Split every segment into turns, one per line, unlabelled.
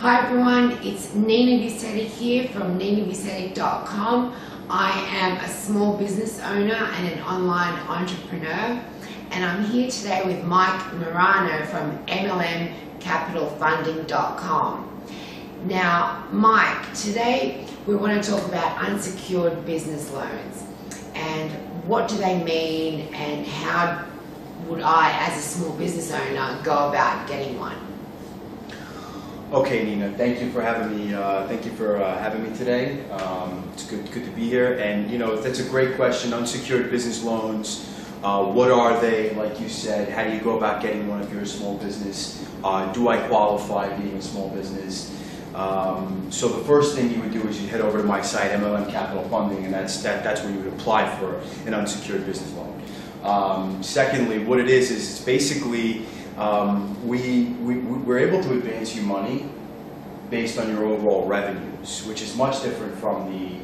Hi everyone, it's Nina Vucetic here from ninavucetic.com. I am a small business owner and an online entrepreneur, and I'm here today with Mike Morano from MLMcapitalfunding.com. Now, Mike, today we want to talk about unsecured business loans and what do they mean and how would I, as a small business owner, go about getting one?
Okay, Nina. Thank you for having me. Having me today. It's good to be here. And that's a great question. Unsecured business loans. What are they? Like you said, how do you go about getting one if you're a small business? Do I qualify being a small business? So the first thing you would do is you head over to my site, MLM Capital Funding, and that's where you would apply for an unsecured business loan. Secondly, what it is it's basically we're able to advance you money based on your overall revenues, which is much different from the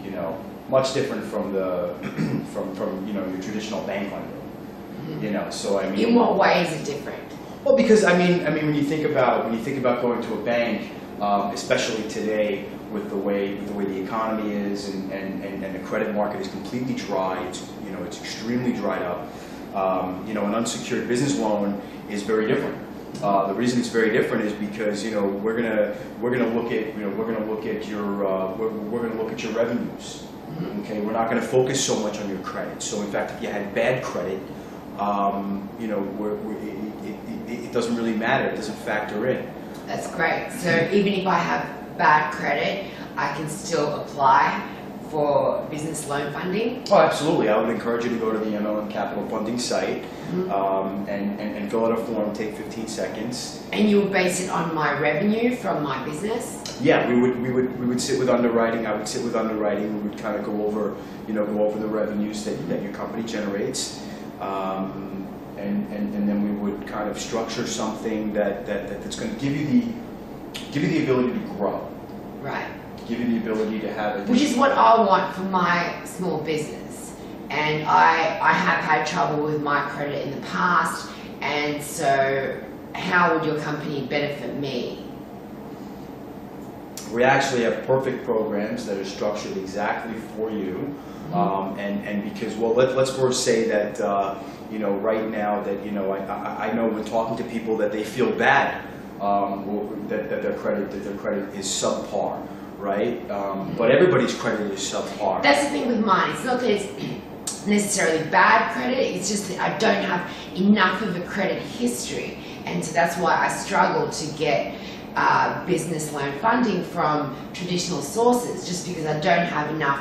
your traditional bank lender. So I mean,
in what way is it different?
Well, because I mean when you think about going to a bank, especially today with the way the economy is and the credit market is completely dry. It's extremely dried up. An unsecured business loan is very different. The reason it's very different is because we're gonna look at your revenues. Okay, we're not gonna focus so much on your credit. So in fact, if you had bad credit, it doesn't really matter. It doesn't factor in.
That's great. So even if I have bad credit, I can still apply for business loan funding?
Oh, absolutely. I would encourage you to go to the MLM Capital Funding site and fill out a form. Take 15 seconds.
And you would base it on my revenue from my business?
Yeah, we would sit with underwriting. I would sit with underwriting. We would kind of go over the revenues that your company generates, and then we would kind of structure something that's going to give you the ability to grow.
Right.
Give you the ability to have it.
Which is what I want for my small business. And I have had trouble with my credit in the past, and so how would your company benefit me?
We actually have perfect programs that are structured exactly for you. And because, well, let's first say that, right now that, I know when talking to people that they feel bad, that their credit is subpar. Right? But everybody's credit is subpar.
That's the thing with mine. It's not that it's necessarily bad credit, it's just that I don't have enough of a credit history. And so that's why I struggle to get business loan funding from traditional sources, just because I don't have enough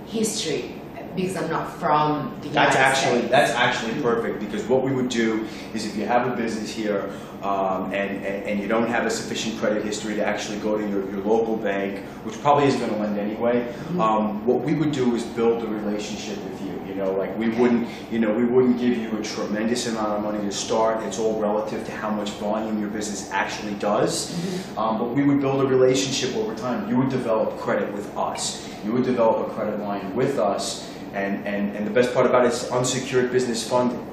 history, because I'm not from the United States.
That's actually perfect, because what we would do is if you have a business here and you don't have a sufficient credit history to actually go to your local bank, which probably isn't going to lend anyway, what we would do is build a relationship with you. Like we wouldn't give you a tremendous amount of money to start. It's all relative to how much volume your business actually does. But we would build a relationship over time. You would develop credit with us. You would develop a credit line with us. And the best part about it is unsecured business funding.